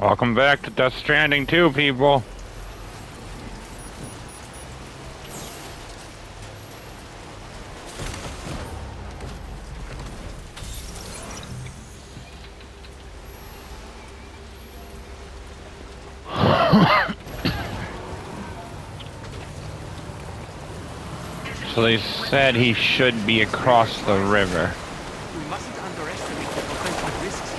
Welcome back to Death Stranding 2, people. So they said he should be across the river. We mustn't underestimate the potential risks.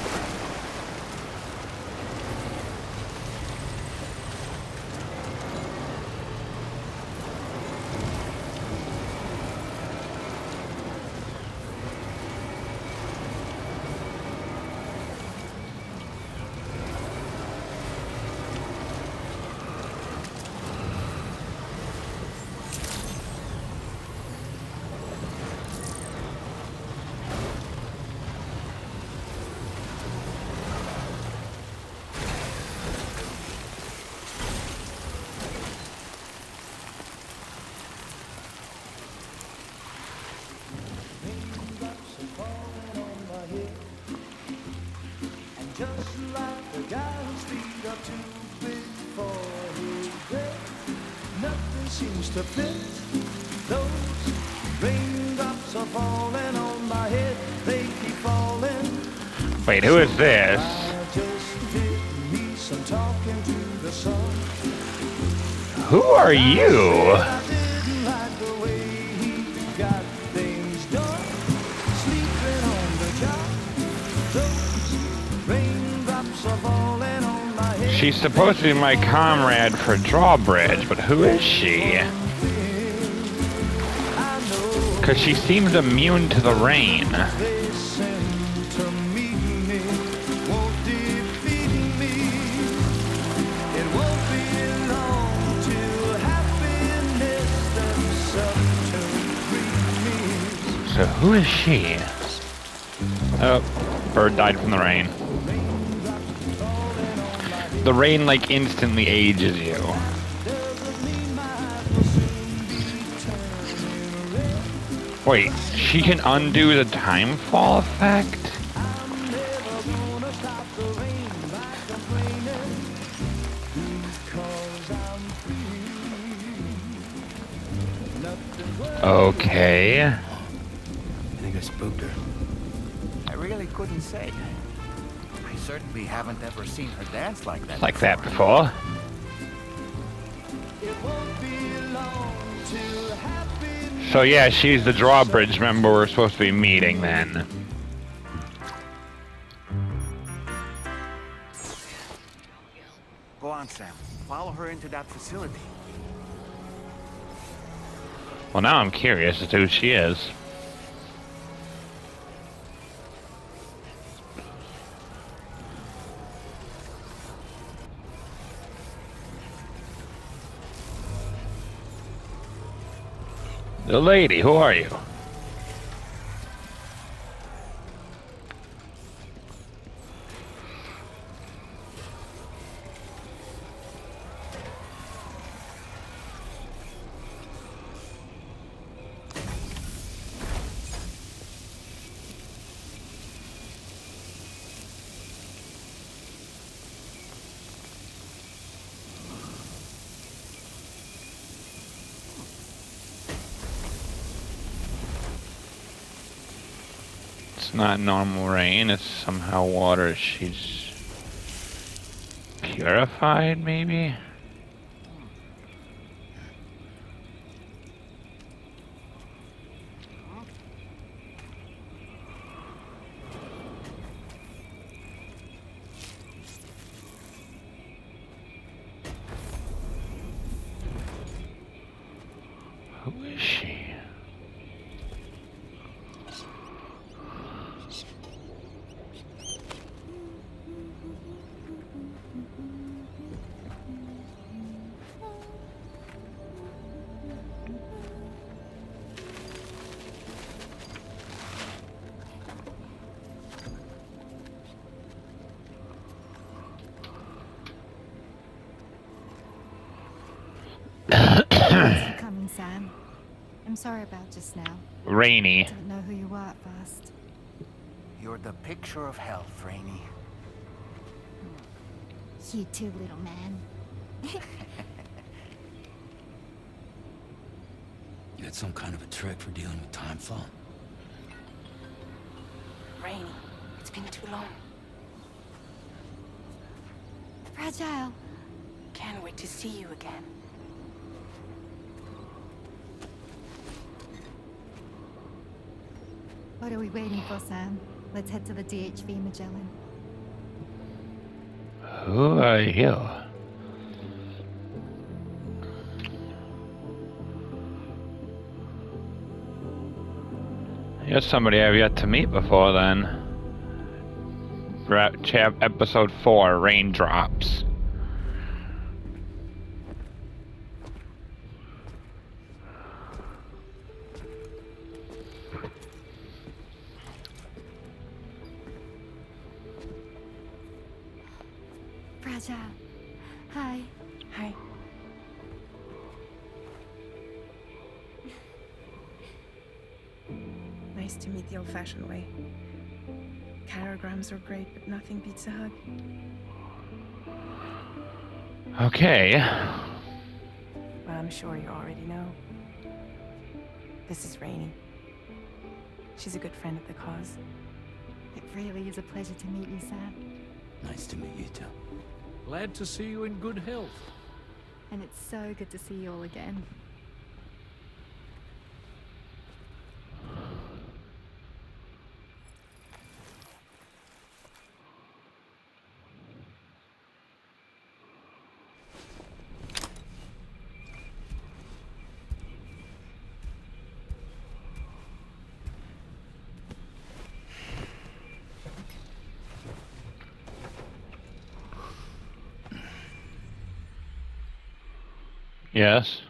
Just like the guy whose feet are too big for his bed, nothing seems to fit. Those raindrops are falling on my head, they keep falling. Wait, who is this? I just did me some talking to the sun. Who are you? I didn't like the way he got things done, sleeping on the job. Those raindrops are falling on my head. She's supposed to be my comrade for drawbridge, but who is she? Because she seems immune to the rain. They send to meet me, won't defeat me. It won't be long till happiness steps up to greet me. So who is she? Oh, bird died from the rain. The rain, like, instantly ages you. Wait, she can undo the time fall effect? Okay. I think I spooked her. I really couldn't say. I certainly haven't ever seen her dance like that. Like that before. So yeah, she's the drawbridge member we're supposed to be meeting then. Go on, Sam. Follow her into that facility. Well, now I'm curious as to who she is. The lady, who are you? It's not normal rain, it's somehow water she's purified, maybe? Who is she? Thanks for coming, Sam. I'm sorry about just now. Rainy. Didn't know who you were at first. You're the picture of health, Rainey. You too, little man. You had some kind of a trick for dealing with time fall? Rainy, it's been too long. Fragile. Can't wait to see you again. What are we waiting for, Sam? Let's head to the DHV Magellan. Who are you? You're somebody I've yet to meet before then. Episode 4, Raindrops. Fragile. Hi. Hi. Nice to meet the old-fashioned way. Carograms are great, but nothing beats a hug. Okay. Well, I'm sure you already know. This is Rainy. She's a good friend of the cause. It really is a pleasure to meet you, Sam. Nice to meet you too. Glad to see you in good health. And it's so good to see you all again. Yes.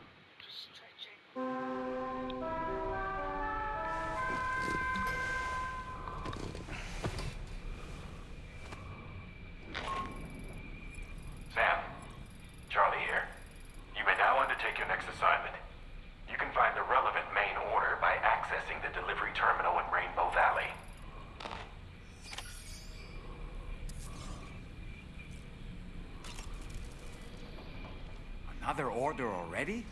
Sam, Charlie here. You may now undertake your next assignment. You can find the relevant main order by accessing the delivery terminal in Rainbow Valley. Another order already?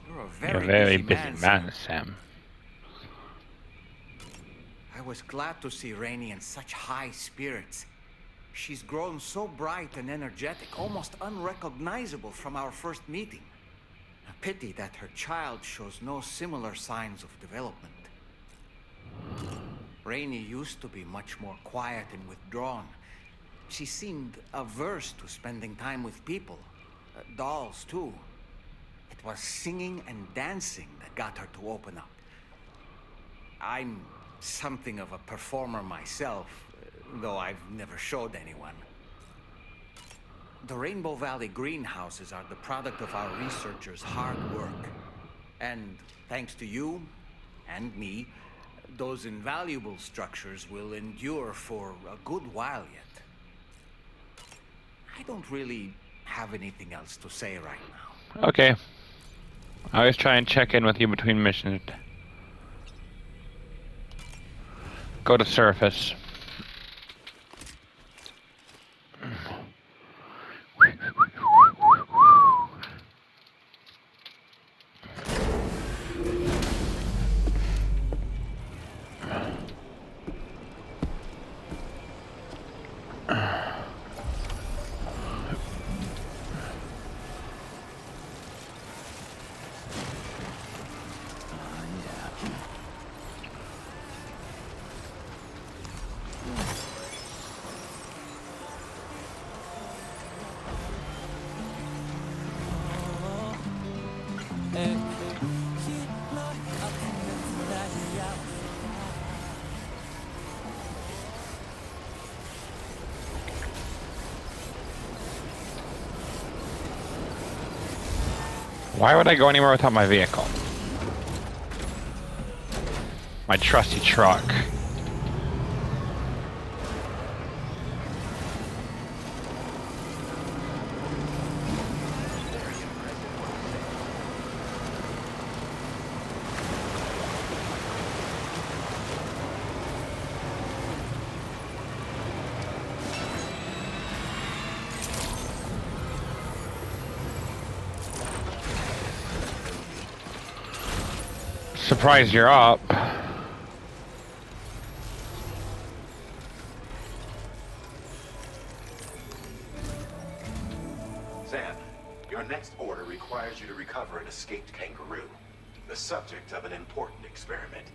You're a You're a very very busy busy man, man, Sam. I was glad to see Rainy in such high spirits. She's grown so bright and energetic, almost unrecognizable from our first meeting. A pity that her child shows no similar signs of development. Rainy used to be much more quiet and withdrawn. She seemed averse to spending time with people. Dolls, too. It was singing and dancing that got her to open up. I'm something of a performer myself, though I've never showed anyone. The Rainbow Valley greenhouses are the product of our researchers' hard work. And thanks to you and me, those invaluable structures will endure for a good while yet. I don't really have anything else to say right now. Okay. I always try and check in with you between missions. Go to surface. Why would I go anywhere without my vehicle? My trusty truck. surprised you're up. Sam, your next order requires you to recover an escaped kangaroo, the subject of an important experiment.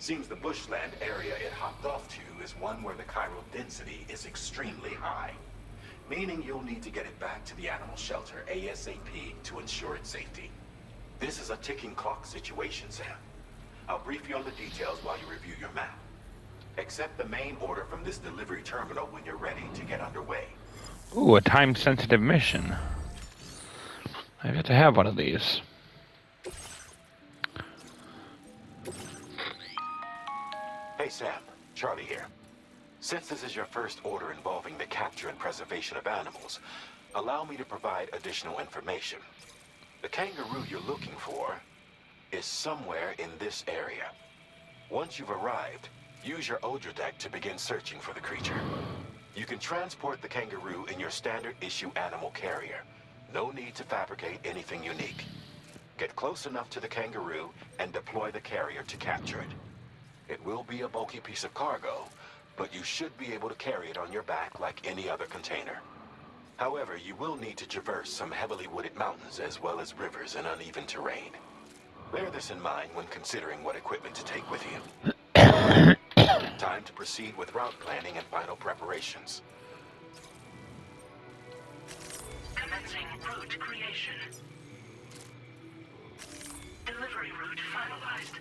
Seems the bushland area it hopped off to is one where the chiral density is extremely high, meaning you'll need to get it back to the animal shelter ASAP to ensure its safety. This is a ticking clock situation, Sam. I'll brief you on the details while you review your map. Accept the main order from this delivery terminal when you're ready to get underway. Ooh, a time-sensitive mission. I've got to have one of these. Hey Sam, Charlie here. Since this is your first order involving the capture and preservation of animals, allow me to provide additional information. The kangaroo you're looking for is somewhere in this area. Once you've arrived, use your Odradek to begin searching for the creature. You can transport the kangaroo in your standard issue animal carrier. No need to fabricate anything unique. Get close enough to the kangaroo and deploy the carrier to capture it. It will be a bulky piece of cargo, but you should be able to carry it on your back like any other container. However, you will need to traverse some heavily wooded mountains as well as rivers and uneven terrain. Bear this in mind when considering what equipment to take with you. Time to proceed with route planning and final preparations. Commencing route creation. Delivery route finalized.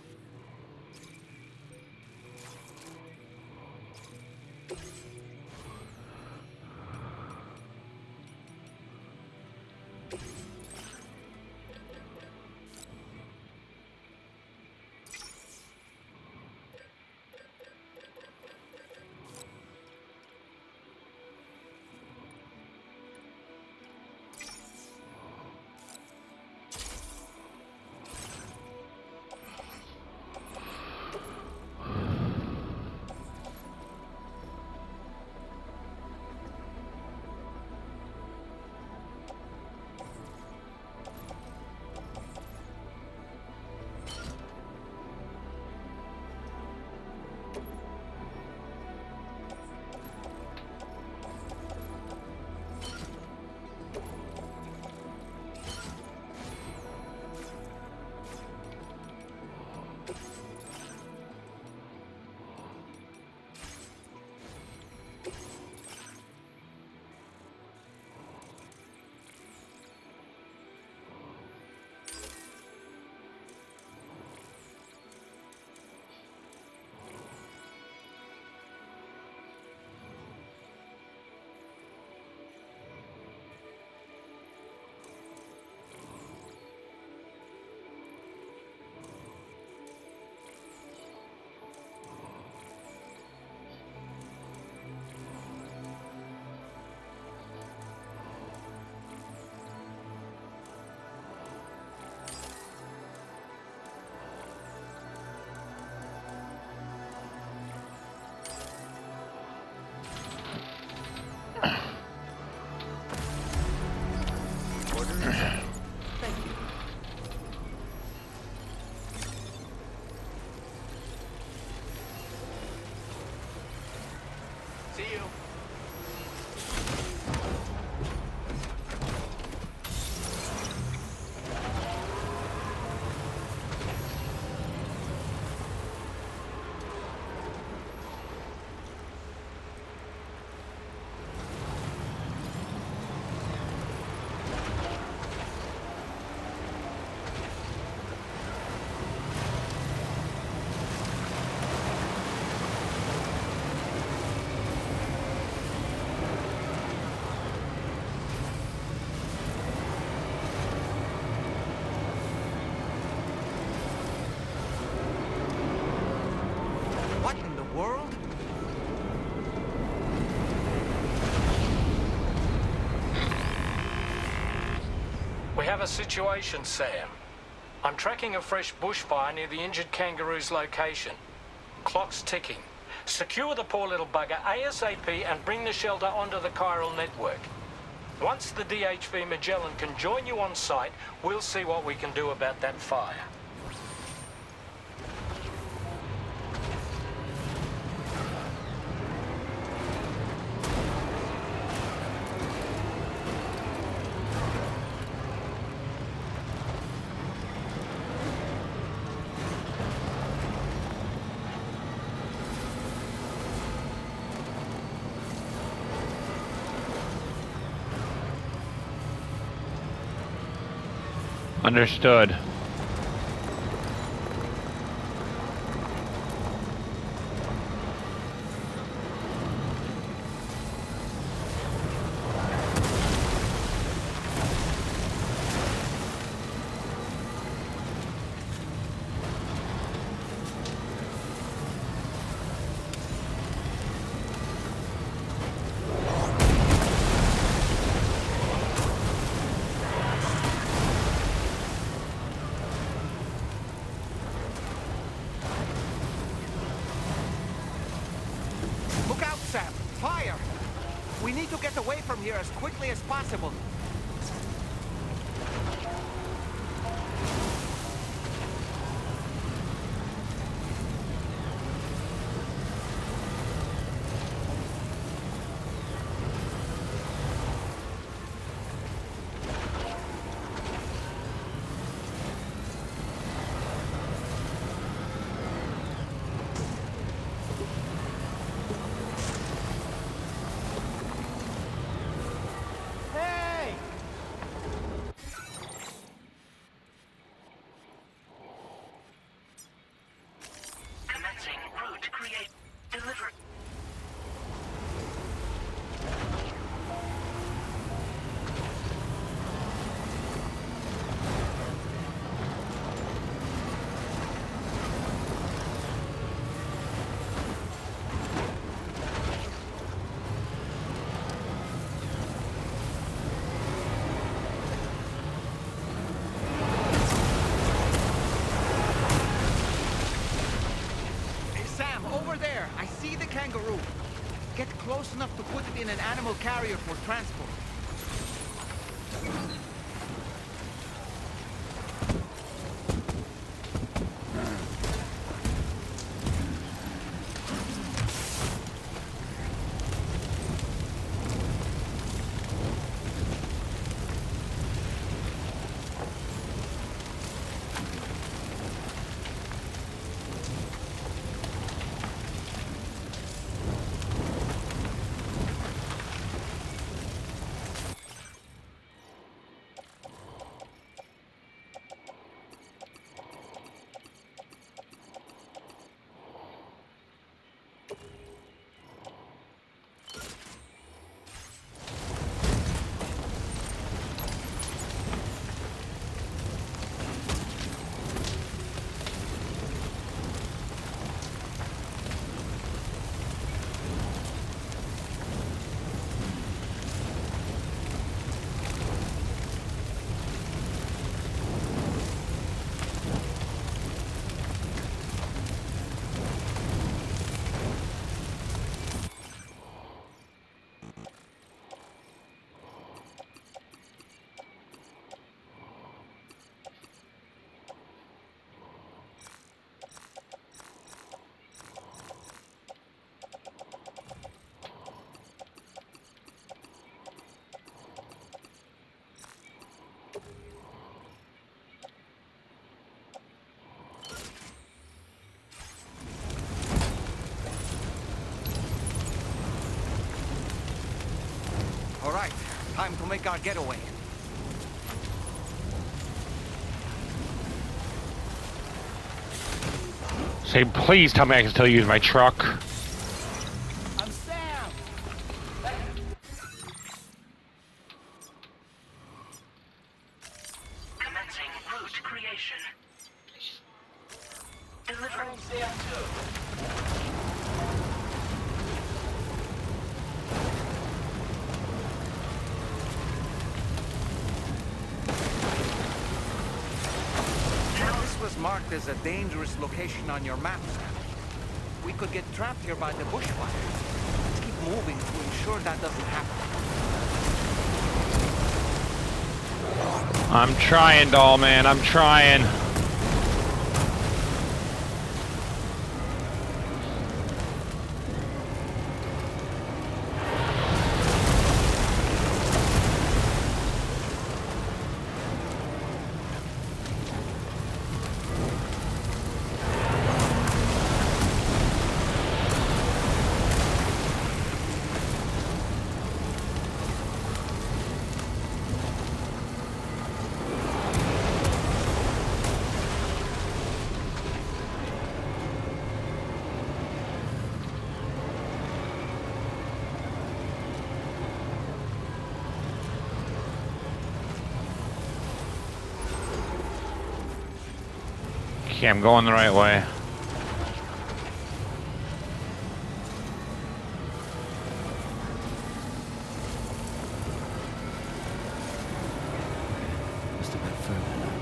See you. What in the world? We have a situation, Sam. I'm tracking a fresh bushfire near the injured kangaroo's location. Clock's ticking. Secure the poor little bugger ASAP and bring the shelter onto the chiral network. Once the DHV Magellan can join you on site, we'll see what we can do about that fire. Understood. Look out, Sam! Fire! We need to get away from here as quickly as possible. Commencing route create. Delivery. Hey, Sam, over there! I see the kangaroo. Get close enough to put it in an animal carrier for transport. All right, time to make our getaway. Say, please tell me I can still use my truck. I'm Sam! Commencing route creation. Delivery. This was marked as a dangerous location on your map, Sam. We could get trapped here by the bushfire. Let's keep moving to ensure that doesn't happen. I'm trying, doll man. I'm trying. Okay, I'm going the right way. Just a bit further now.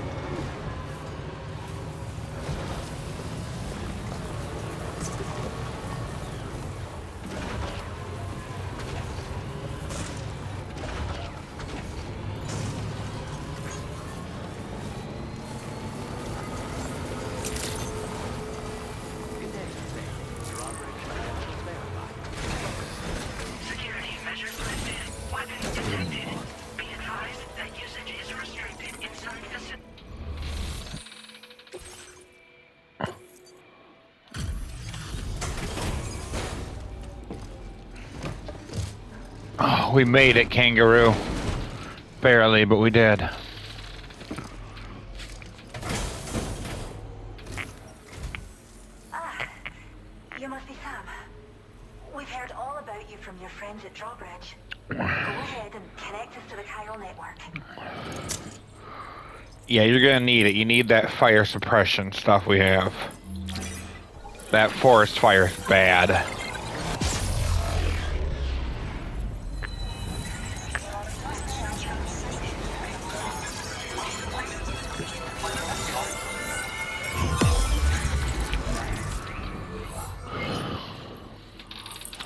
Security measures lifted. Weapons detected. Be advised that usage is restricted inside facility. Oh, we made it, kangaroo. Barely, but we did. You must be Sam. We've heard all about you from your friends at Drawbridge. Go ahead and connect us to the Chiral network. Yeah, you're gonna need it. You need that fire suppression stuff we have. That forest fire is bad.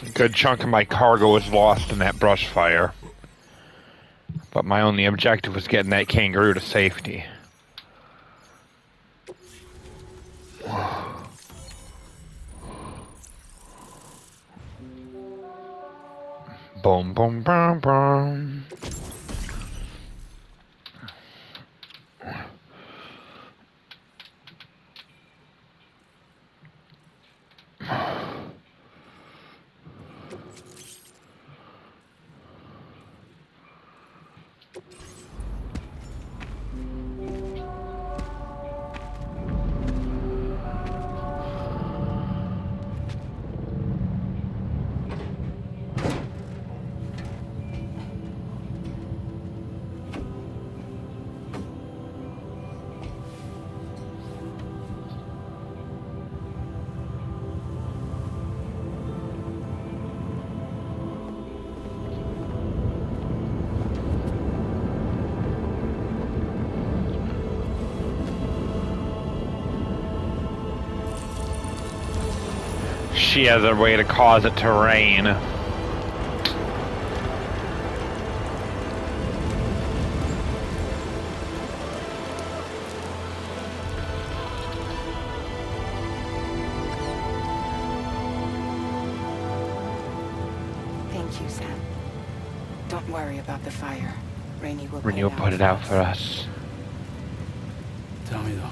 A good chunk of my cargo was lost in that brush fire. But my only objective was getting that kangaroo to safety. Boom, boom, boom, boom. She has a way to cause it to rain. Thank you, Sam. Don't worry about the fire. Rainey will Put it out for us. Tell me though,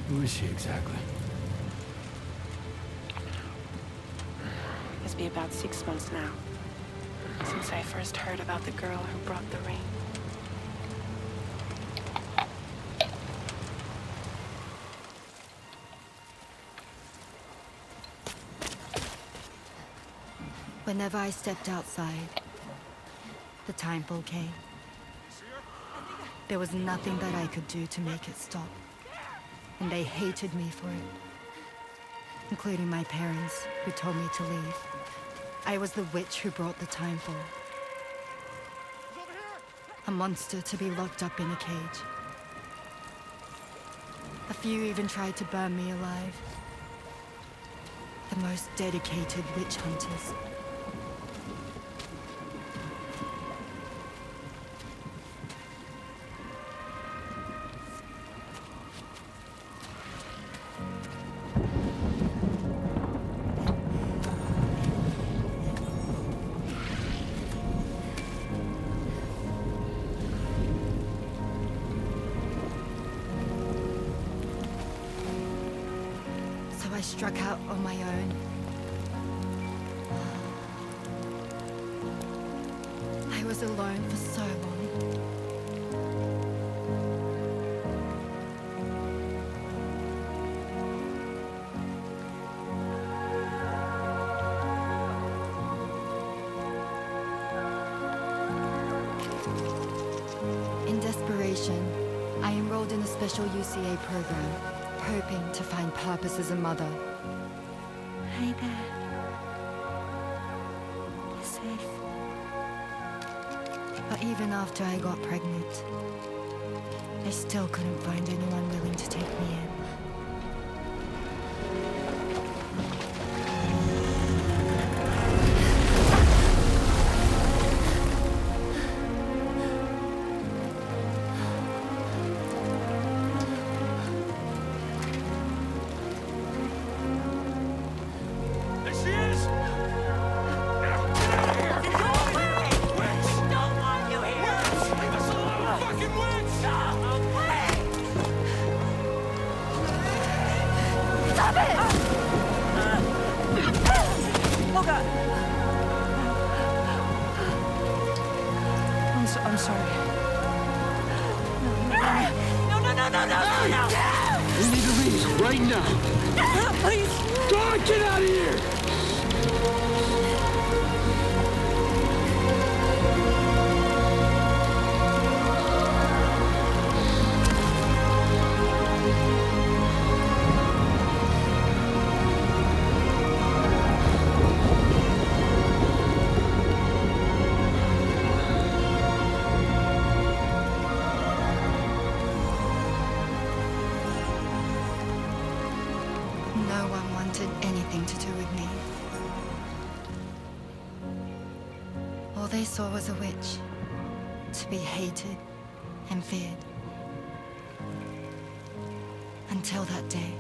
who is she exactly? It's been about 6 months now, since I first heard about the girl who brought the rain. Whenever I stepped outside, the time fall came. There was nothing that I could do to make it stop. And they hated me for it. Including my parents, who told me to leave. I was the witch who brought the time fall. A monster to be locked up in a cage. A few even tried to burn me alive. The most dedicated witch hunters. I struck out on my own. I was alone for so long. In desperation, I enrolled in a special UCA program. hoping to find purpose as a mother. Hey there. You're safe. But even after I got pregnant, I still couldn't find anyone willing to take me in. I'm sorry. We need to leave right now. Please. God, get out of here! No one wanted anything to do with me. All they saw was a witch, to be hated and feared. Until that day.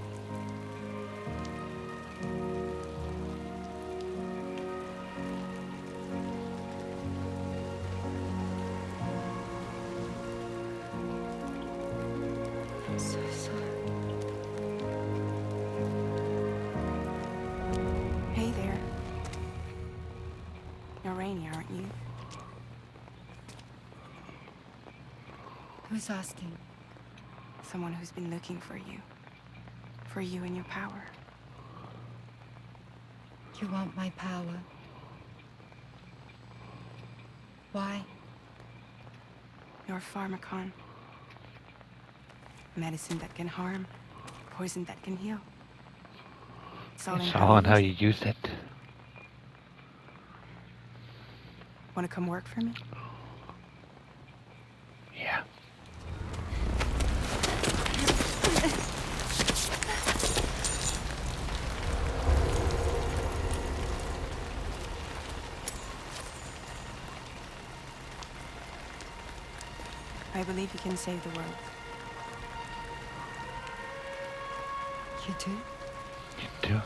I'm so sorry. Hey there. You're Rainy, aren't you? Who's asking? Someone who's been looking for you. For you and your power. You want my power? Why? You're a pharmacon. Medicine that can harm. Poison that can heal. It's all It's all in how you you use it. Want to come work for me? Yeah. I believe you can save the world. You do? You do?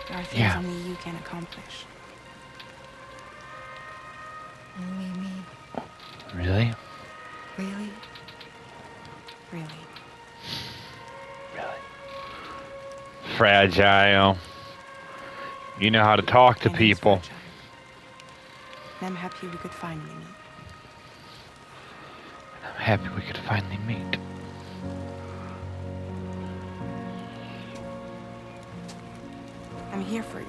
There are things Yeah. only you can accomplish. Only me. Really? Really? Really. Really? Fragile. You know how to talk to And he's people. fragile. And I'm happy we could finally meet. I'm happy we could finally meet. I'm here for you.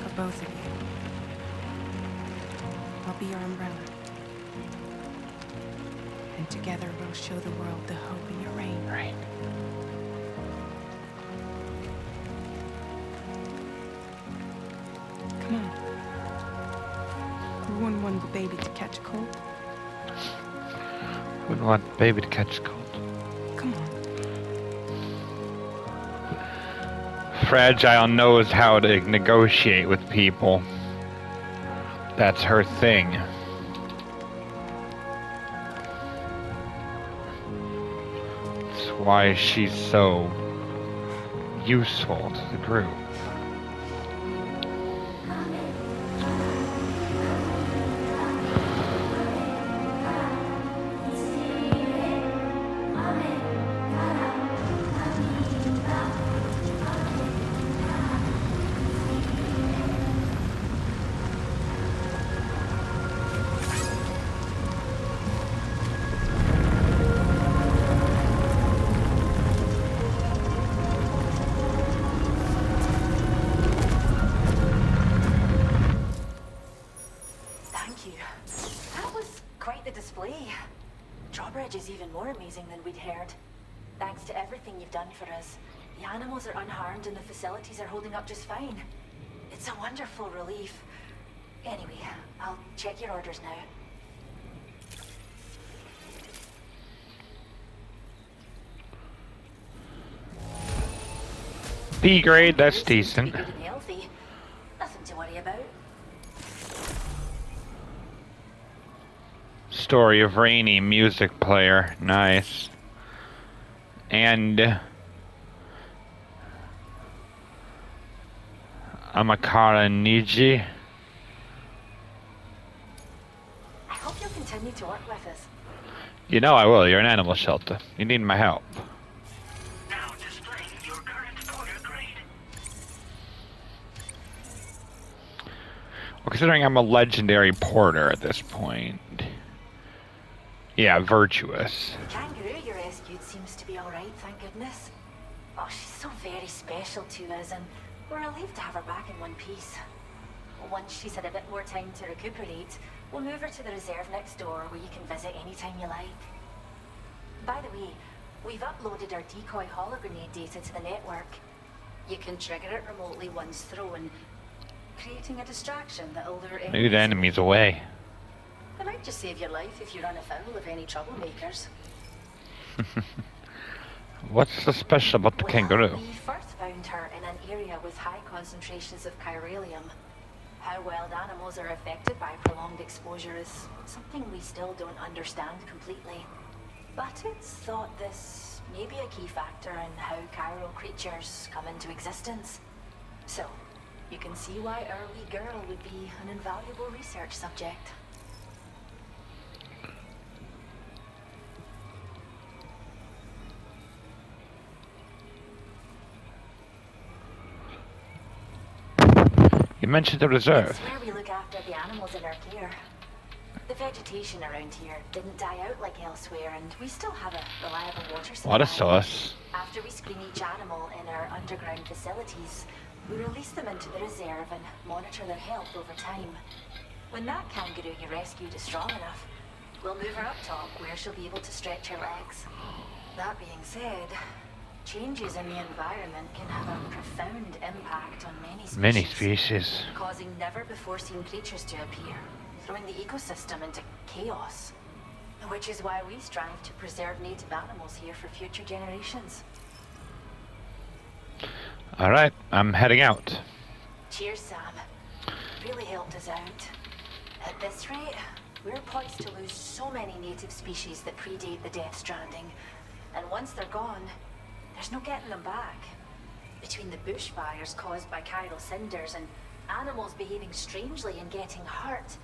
For both of you. I'll be your umbrella. And together we'll show the world the hope in your reign. Right. Come on. Who wouldn't want the baby to catch a cold? Wouldn't want the baby to catch cold. Come on. Fragile knows how to negotiate with people. That's her thing. That's why she's so useful to the group. amazing than we'd heard. Thanks to everything you've done for us, the animals are unharmed and the facilities are holding up just fine. It's a wonderful relief. Anyway, I'll check your orders now. B grade, that's Seems to be decent. good and healthy. Nothing to worry about. Story of Rainy music player, nice. And Amakara Niji. I hope you'll continue to work with us. You know I will, you're an animal shelter. You need my help. Now displaying your current order grade. Well, considering I'm a legendary porter at this point. Yeah, virtuous. The kangaroo you rescued seems to be alright, thank goodness. Oh, she's so very special to us, and we're relieved to have her back in one piece. Once she's had a bit more time to recuperate, we'll move her to the reserve next door where you can visit anytime you like. By the way, we've uploaded our decoy hologrenade data to the network. You can trigger it remotely once thrown, creating a distraction that'll lure Move the enemies away. It might just save your life if you run afoul of any troublemakers. What's so special about the kangaroo? We first found her in an area with high concentrations of chiralium. How wild animals are affected by prolonged exposure is something we still don't understand completely. But it's thought this may be a key factor in how chiral creatures come into existence. So, you can see why our wee girl would be an invaluable research subject. You mentioned the reserve. It's where we look after the animals in our care. The vegetation around here didn't die out like elsewhere, and we still have a reliable water supply. What a sauce. After we screen each animal in our underground facilities, we release them into the reserve and monitor their health over time. When that kangaroo you rescued is strong enough, we'll move her up top where she'll be able to stretch her legs. That being said, changes in the environment can have a profound impact on many species. Causing never-before-seen creatures to appear, throwing the ecosystem into chaos. Which is why we strive to preserve native animals here for future generations. Alright, I'm heading out. Cheers, Sam. Really helped us out. At this rate, we're poised to lose so many native species that predate the Death Stranding. And once they're gone, there's no getting them back. Between the bushfires caused by chiral cinders and animals behaving strangely and getting hurt.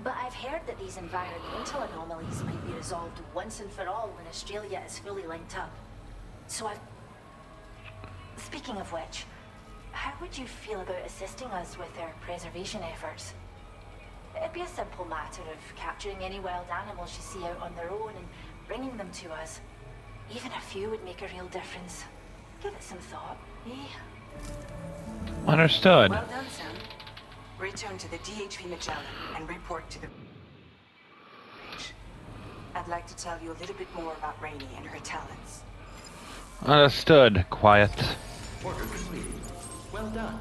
But I've heard that these environmental anomalies might be resolved once and for all when Australia is fully linked up. So Speaking of which, how would you feel about assisting us with our preservation efforts? It'd be a simple matter of capturing any wild animals you see out on their own and bringing them to us. Even a few would make a real difference. Give it some thought, eh? Understood. Well done, Sam. Return to the DHV Magellan and report to the... I'd like to tell you a little bit more about Rainey and her talents. Understood. Quiet. Order complete. Well done.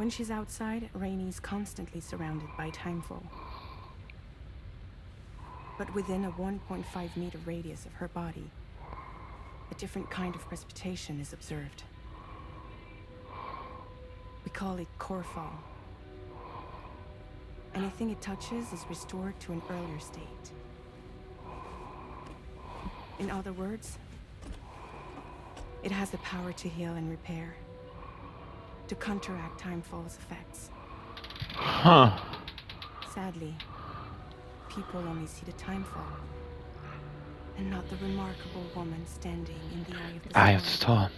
When she's outside, Rainey's constantly surrounded by timefall. But within a 1.5-meter radius of her body, a different kind of precipitation is observed. We call it core fall. Anything it touches is restored to an earlier state. In other words, it has the power to heal and repair, to counteract timefall's effects. Huh. Sadly, people only see the timefall, and not the remarkable woman standing in the eye of the storm. Eye of the storm.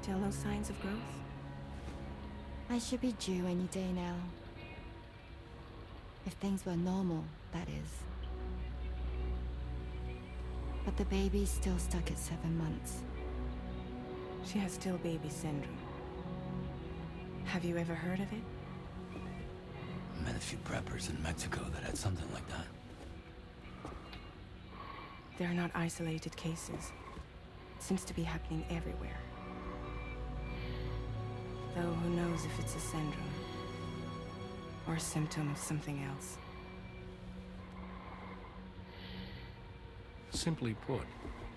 Still no signs of growth? I should be due any day now. If things were normal, that is. But the baby's still stuck at 7 months. She has still baby syndrome. Have you ever heard of it? I met a few preppers in Mexico that had something like that. They're not isolated cases. It seems to be happening everywhere. Though who knows if it's a syndrome or a symptom of something else. Simply put,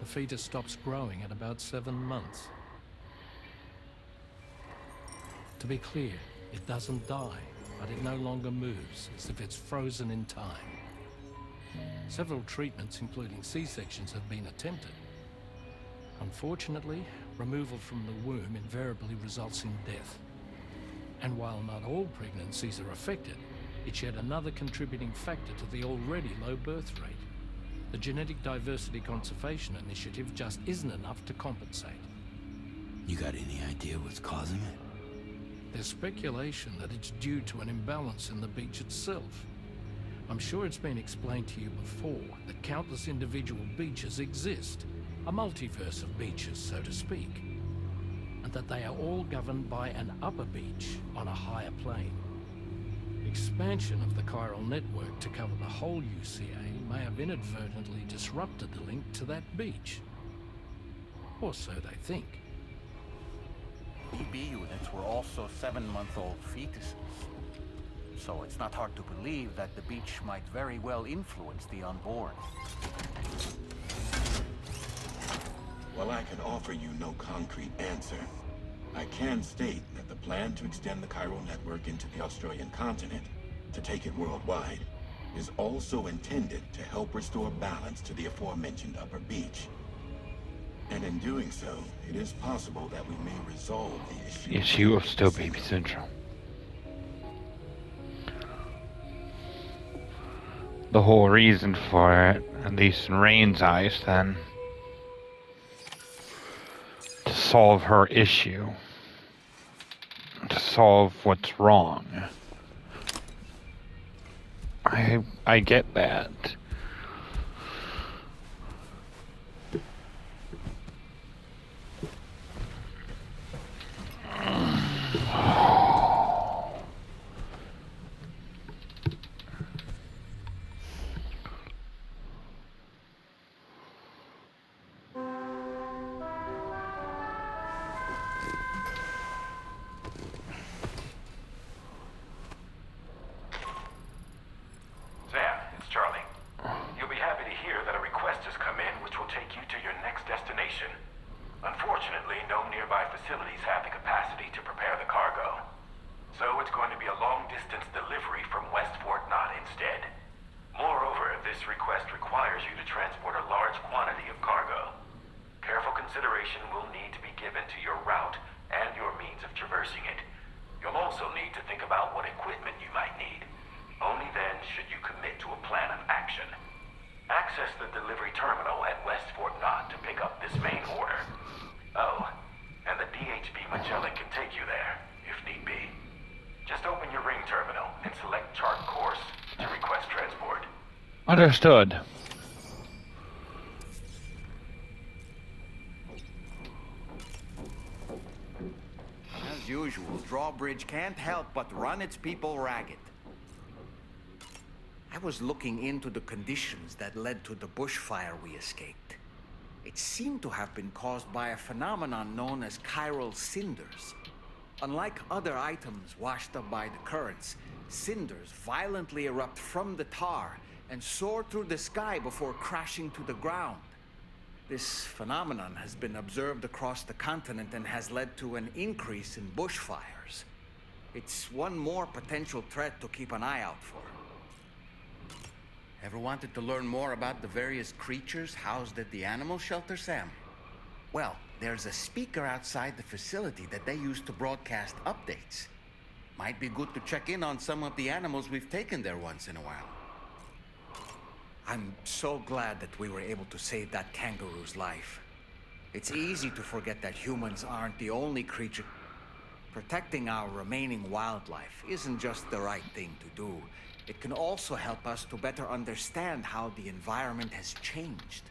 the fetus stops growing at about 7 months. To be clear, it doesn't die, but it no longer moves, as if it's frozen in time. Several treatments, including C-sections, have been attempted. Unfortunately, removal from the womb invariably results in death. And while not all pregnancies are affected, it's yet another contributing factor to the already low birth rate. The Genetic Diversity Conservation Initiative just isn't enough to compensate. You got any idea what's causing it? There's speculation that it's due to an imbalance in the beach itself. I'm sure it's been explained to you before that countless individual beaches exist, a multiverse of beaches, so to speak, and that they are all governed by an upper beach on a higher plane. Expansion of the chiral network to cover the whole UCA may have inadvertently disrupted the link to that beach. Or so they think. BB units were also 7-month-old fetuses. So it's not hard to believe that the beach might very well influence the unborn. While I can offer you no concrete answer, I can state that the plan to extend the chiral network into the Australian continent, to take it worldwide, is also intended to help restore balance to the aforementioned upper beach. And in doing so, it is possible that we may resolve the Issue of still baby syndrome. The whole reason for it, at least in Rain's eyes, then, to solve her issue, to solve what's wrong. I get that. Understood. As usual, Drawbridge can't help but run its people ragged. I was looking into the conditions that led to the bushfire we escaped. It seemed to have been caused by a phenomenon known as chiral cinders. Unlike other items washed up by the currents, cinders violently erupt from the tar and soar through the sky before crashing to the ground. This phenomenon has been observed across the continent and has led to an increase in bushfires. It's one more potential threat to keep an eye out for. Ever wanted to learn more about the various creatures housed at the animal shelter, Sam? Well, there's a speaker outside the facility that they use to broadcast updates. Might be good to check in on some of the animals we've taken there once in a while. I'm so glad that we were able to save that kangaroo's life. It's easy to forget that humans aren't the only creature. Protecting our remaining wildlife isn't just the right thing to do. It can also help us to better understand how the environment has changed.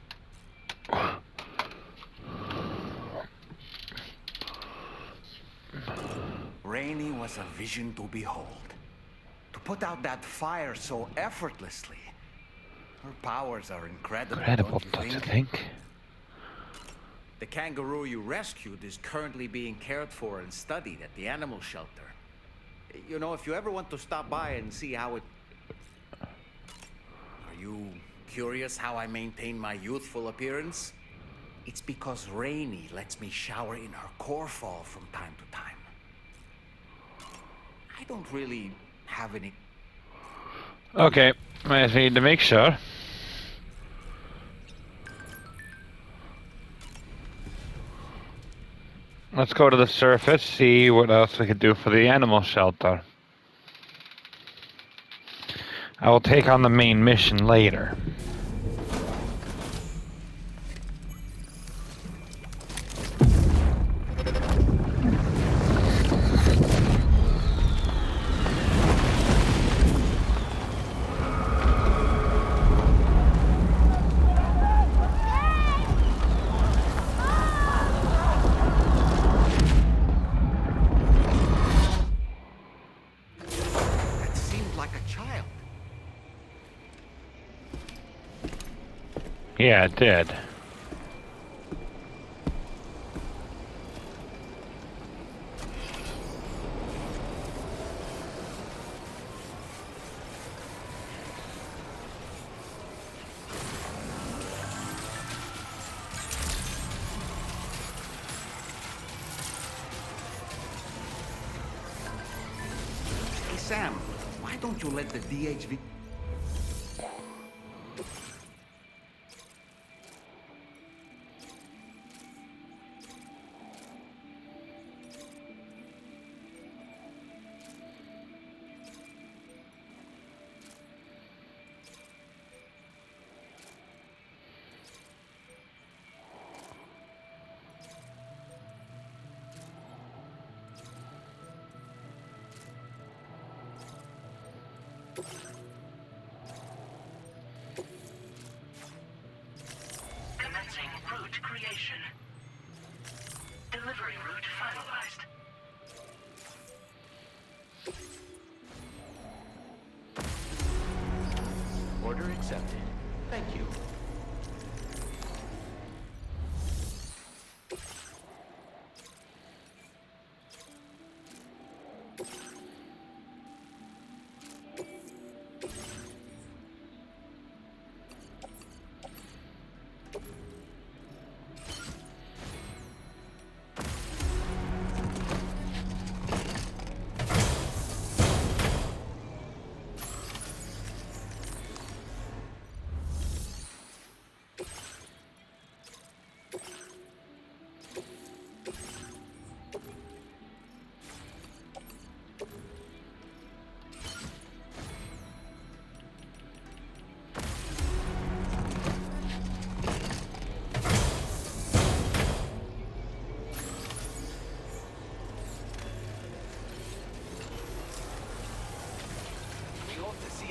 Rainey was a vision to behold. To put out that fire so effortlessly. Her powers are incredible, don't you think? The kangaroo you rescued is currently being cared for and studied at the animal shelter. You know, if you ever want to stop by and see how it... Are you curious how I maintain my youthful appearance? It's because Rainey lets me shower in her core fall from time to time. I don't really have any... Okay, I just need to make sure. Let's go to the surface, see what else we could do for the animal shelter. I will take on the main mission later. Yeah, it did. Hey, Sam, why don't you let the DHV... Commencing route creation. Delivery route finalized. Order accepted. Thank you.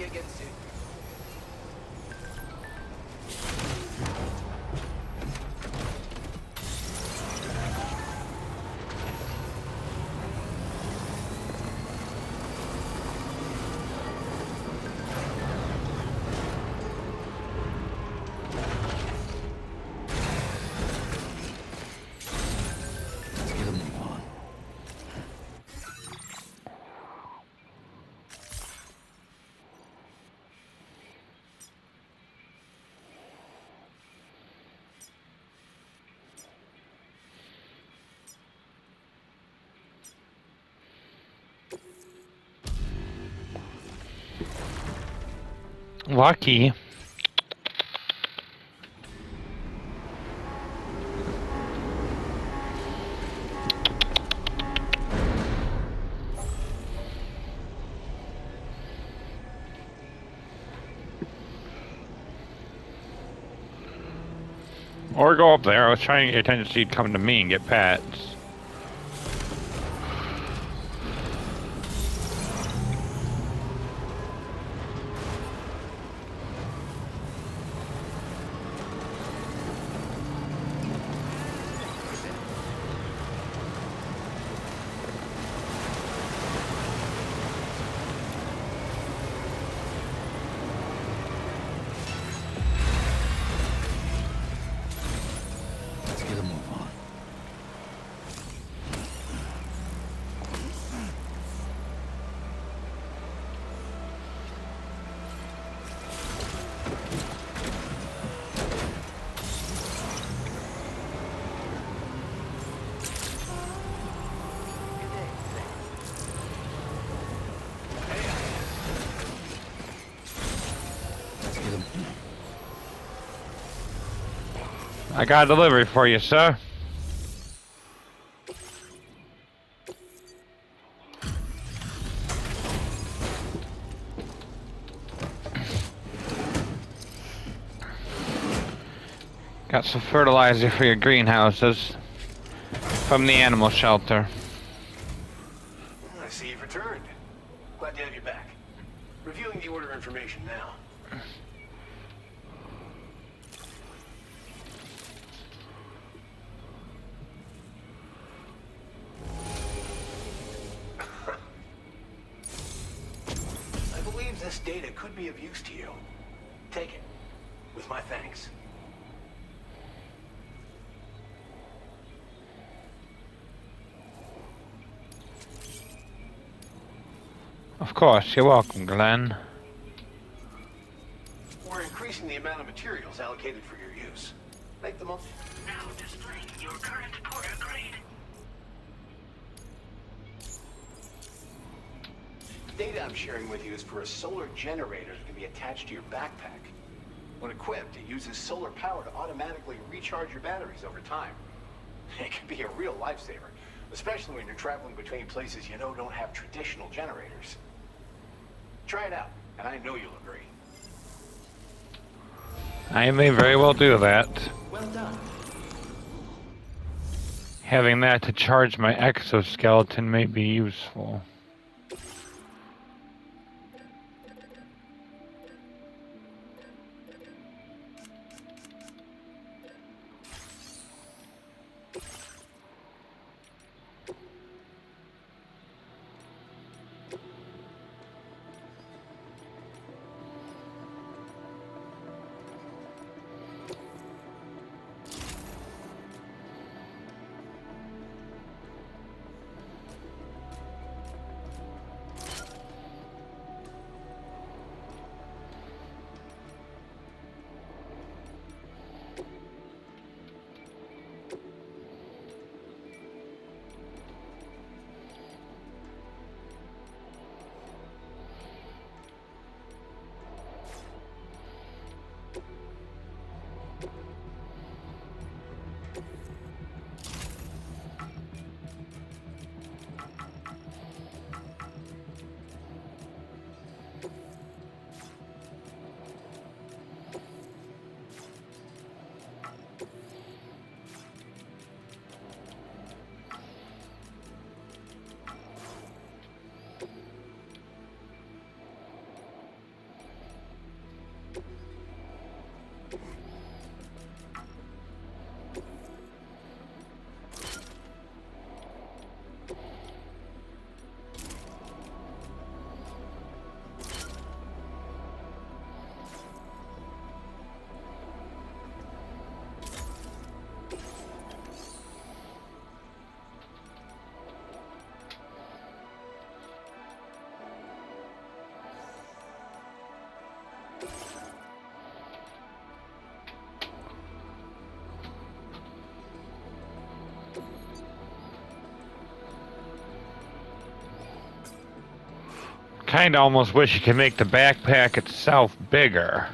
Again soon. Let's get a move on. Lucky. Or go up there. I was trying to get attention so you'd come to me and get pets. Let's get a move on. Let's get a... I got a delivery for you, sir. Got some fertilizer for your greenhouses from the animal shelter. I see you've returned. Glad to have you back. Reviewing the order information now. I believe this data could be of use to you. Take it, with my thanks. Of course, you're welcome, Glenn. We're increasing the amount of materials allocated for your use. Make the most. Now displaying your current porter grade. The data I'm sharing with you is for a solar generator that can be attached to your backpack. When equipped, it uses solar power to automatically recharge your batteries over time. It can be a real lifesaver, especially when you're traveling between places you know don't have traditional generators. Try it out, and I know you'll agree. I may very well do that. Well done. Having that to charge my exoskeleton may be useful. Kinda almost wish you could make the backpack itself bigger.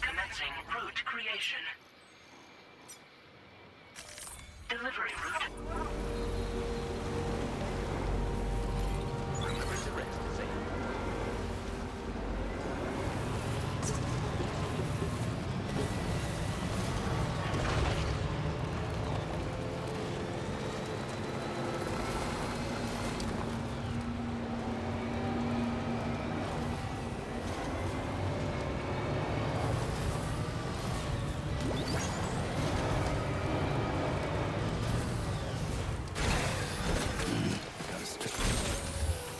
Commencing route creation. Delivery route.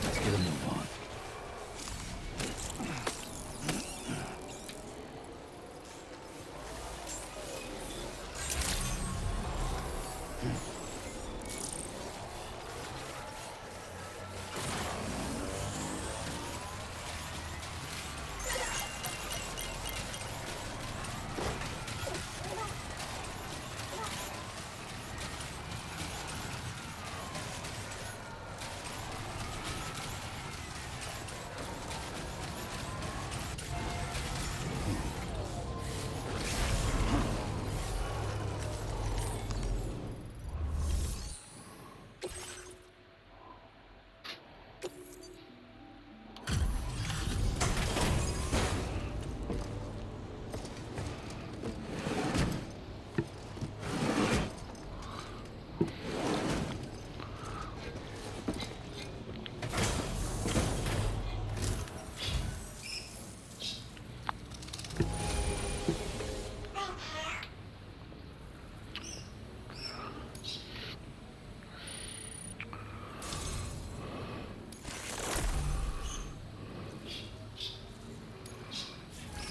Let's get a move on.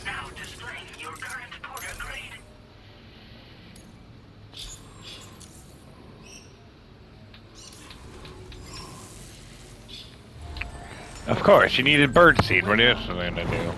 Now displaying your current porter grade. Of course, you needed birdseed. What else was I gonna do?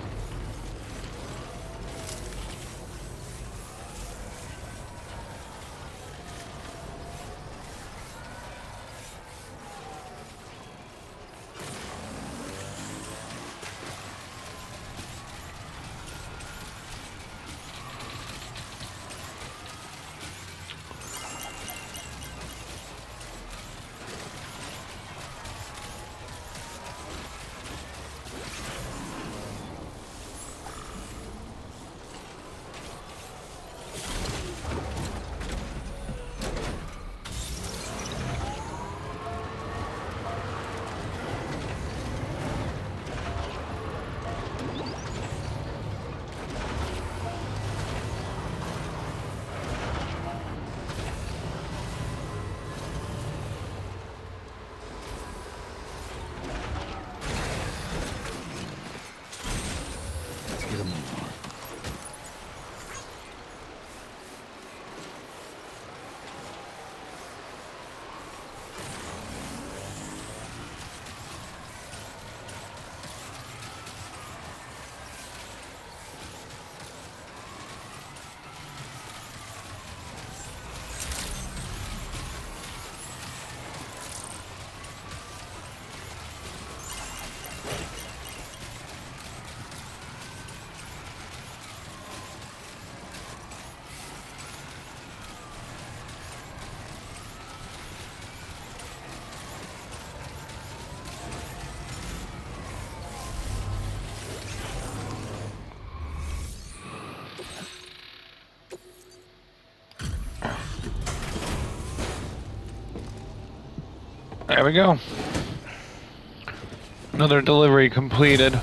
There we go. Another delivery completed.